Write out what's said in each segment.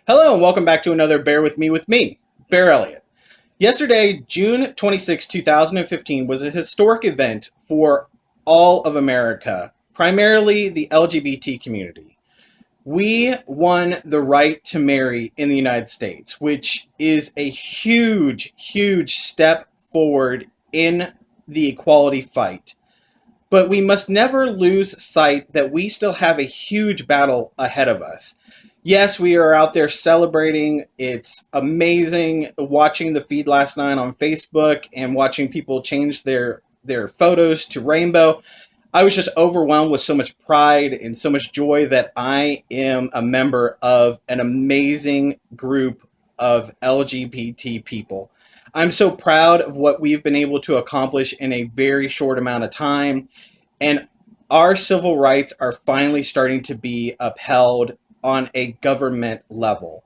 Hello and welcome back to another Bear With Me, BearElliott. Yesterday, June 26, 2015, was a historic event for all of America, primarily the LGBT community. We won the right to marry in the United States, which is a huge, huge step forward in the equality fight. But we must never lose sight that we still have a huge battle ahead of us. Yes, we are out there celebrating. It's amazing watching the feed last night on Facebook and watching people change their photos to rainbow. I was just overwhelmed with so much pride and so much joy that I am a member of an amazing group of LGBT people. I'm so proud of what we've been able to accomplish in a very short amount of time, and our civil rights are finally starting to be upheld on a government level.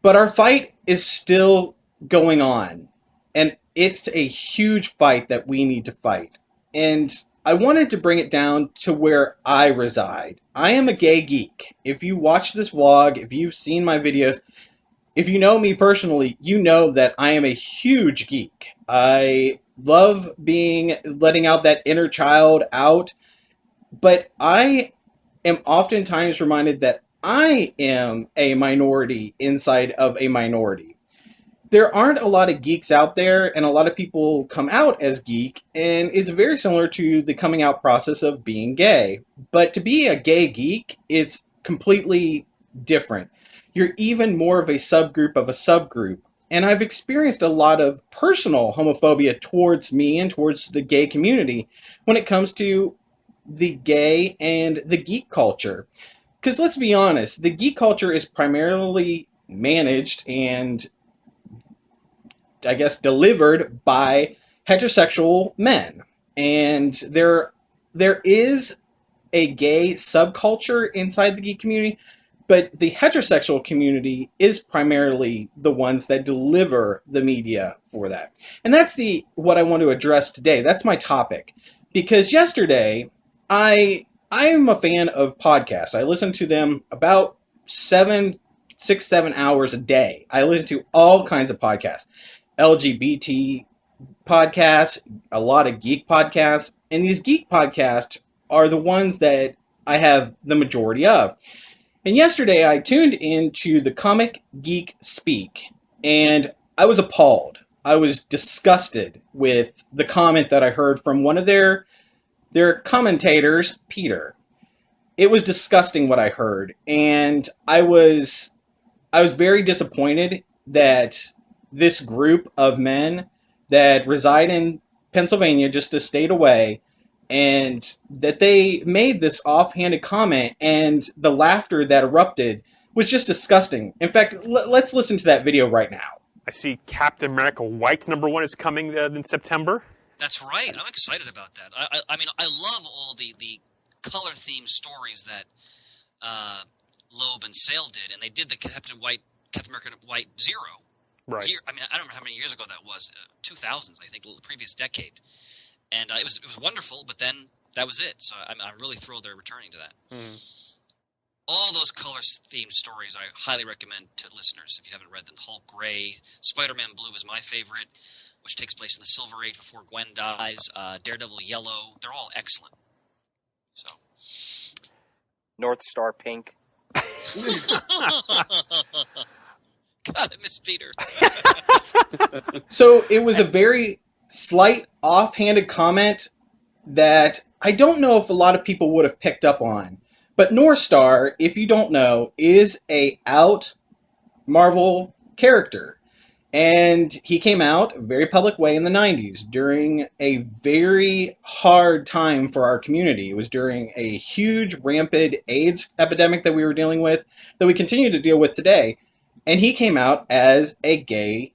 But our fight is still going on, and it's a huge fight that we need to fight. And I wanted to bring it down to where I reside. I am a gay geek. If you watch this vlog, if you've seen my videos, if you know me personally, you know that I am a huge geek. I love letting out that inner child out, but I am oftentimes reminded that I am a minority inside of a minority. There aren't a lot of geeks out there, and a lot of people come out as geek, and it's very similar to the coming out process of being gay. But to be a gay geek, it's completely different. You're even more of a subgroup of a subgroup. And I've experienced a lot of personal homophobia towards me and towards the gay community when it comes to the gay and the geek culture. Because let's be honest, the geek culture is primarily managed and, I guess, delivered by heterosexual men. And there is a gay subculture inside the geek community, but the heterosexual community is primarily the ones that deliver the media for that. And that's what I want to address today. That's my topic. Because yesterday, I am a fan of podcasts. I listen to them about 6, 7 hours a day. I listen to all kinds of podcasts. LGBT podcasts, a lot of geek podcasts. And these geek podcasts are the ones that I have the majority of. And yesterday I tuned into the Comic Geek Speak, and I was appalled. I was disgusted with the comment that I heard from one of their commentators, Peter. It was disgusting what I heard, and I was very disappointed that this group of men that reside in Pennsylvania, just a state away, and that they made this offhanded comment, and the laughter that erupted was just disgusting. In fact, let's listen to that video right now. I see Captain America White #1 is coming in September. That's right. I'm excited about that. I mean, I love all the color-themed stories that Loeb and Sale did, and they did the Captain America White Zero. Right. I mean, I don't remember how many years ago that was. 2000s, I think, the previous decade. And it was wonderful, but then that was it. So I'm really thrilled they're returning to that. Mm. All those color-themed stories I highly recommend to listeners if you haven't read them. Hulk Gray, Spider-Man Blue is my favorite, which takes place in the Silver Age before Gwen dies. Daredevil Yellow, they're all excellent. So, Northstar Pink. God, I miss Peter. So it was a very slight offhanded comment that I don't know if a lot of people would have picked up on. But Northstar, if you don't know, is a out Marvel character. And he came out a very public way in the 90s during a very hard time for our community. It was during a huge rampant AIDS epidemic that we were dealing with, that we continue to deal with today. And he came out as a gay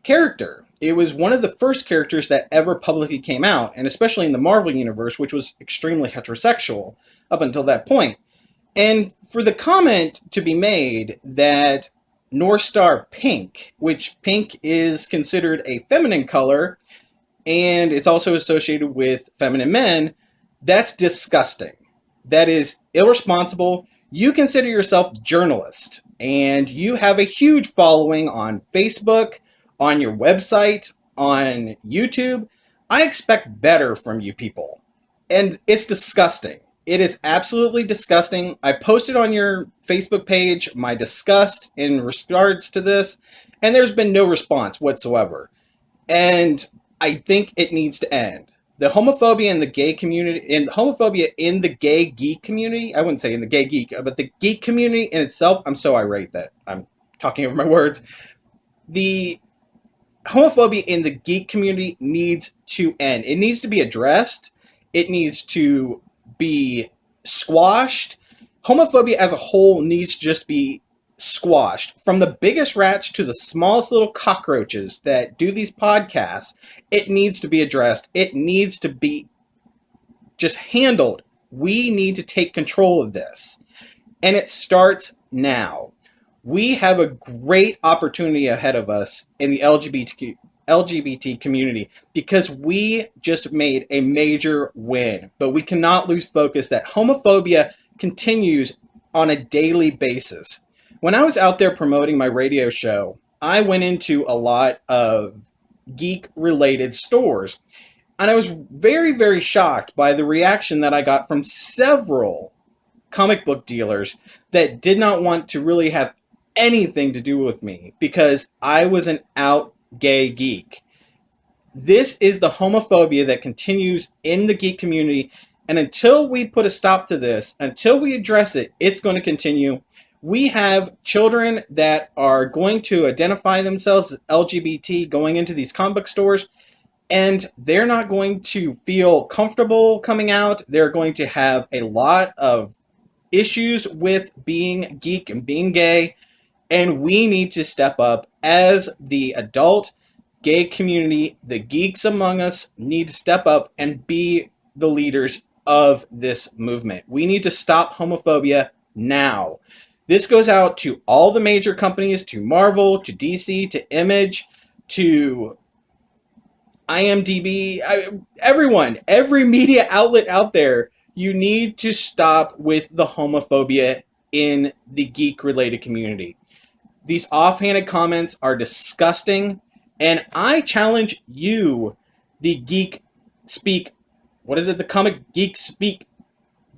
character. It was one of the first characters that ever publicly came out, and especially in the Marvel Universe, which was extremely heterosexual up until that point. And for the comment to be made that Northstar Pink, which pink is considered a feminine color, and it's also associated with feminine men, that's disgusting. That is irresponsible. You consider yourself journalist. and you have a huge following on Facebook, on your website, on YouTube, I expect better from you people. And it's disgusting. It is absolutely disgusting. I posted on your Facebook page my disgust in regards to this, and there's been no response whatsoever. And I think it needs to end. The homophobia in the gay community, and homophobia in the gay geek community, I wouldn't say in the gay geek, but the geek community in itself, I'm so irate that I'm talking over my words. The homophobia in the geek community needs to end. It needs to be addressed. It needs to be squashed. Homophobia as a whole needs to just be squashed. From the biggest rats to the smallest little cockroaches that do these podcasts, it needs to be addressed. It needs to be just handled. We need to take control of this. And it starts now. We have a great opportunity ahead of us in the LGBT community because we just made a major win. But we cannot lose focus that homophobia continues on a daily basis. When I was out there promoting my radio show, I went into a lot of geek-related stores. And I was very, very shocked by the reaction that I got from several comic book dealers that did not want to really have anything to do with me because I was an out gay geek. This is the homophobia that continues in the geek community. And until we put a stop to this, until we address it, it's going to continue. We have children that are going to identify themselves as LGBT going into these comic book stores, and they're not going to feel comfortable coming out. They're going to have a lot of issues with being geek and being gay, and we need to step up as the adult gay community. The geeks among us need to step up and be the leaders of this movement. We need to stop homophobia now. This goes out to all the major companies, to Marvel, to DC, to Image, to IMDb, everyone, every media outlet out there. You need to stop with the homophobia in the geek-related community. These offhanded comments are disgusting, and I challenge you, the Geek Speak, what is it, the Comic Geek Speak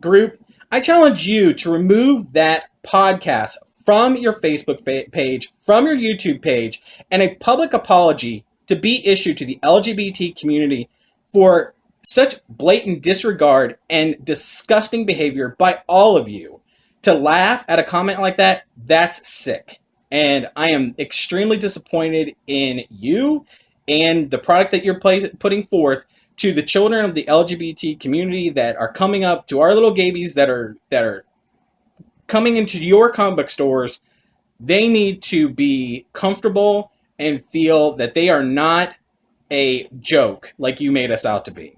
group? I challenge you to remove that podcast from your Facebook page, from your YouTube page, and a public apology to be issued to the LGBT community for such blatant disregard and disgusting behavior by all of you. To laugh at a comment like that, that's sick. And I am extremely disappointed in you and the product that you're putting forth to the children of the LGBT community that are coming up, to our little gabies that are coming into your comic book stores. They need to be comfortable and feel that they are not a joke like you made us out to be.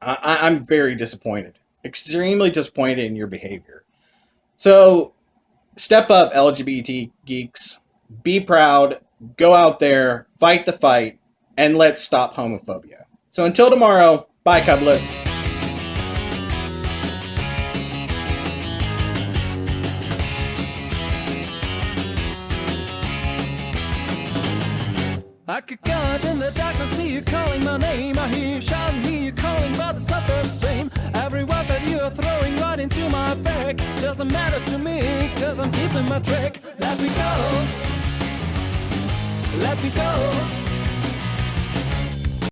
I'm very disappointed, extremely disappointed in your behavior. So step up, LGBT geeks. Be proud. Go out there, fight the fight, and let's stop homophobia. So until tomorrow, bye, Cublets. I could go out in the darkness, see you calling my name. I hear you shouting, hear you calling, but it's not the same. Every word that you are throwing right into my back doesn't matter to me, cause I'm keeping my track. Let me go. Let me go.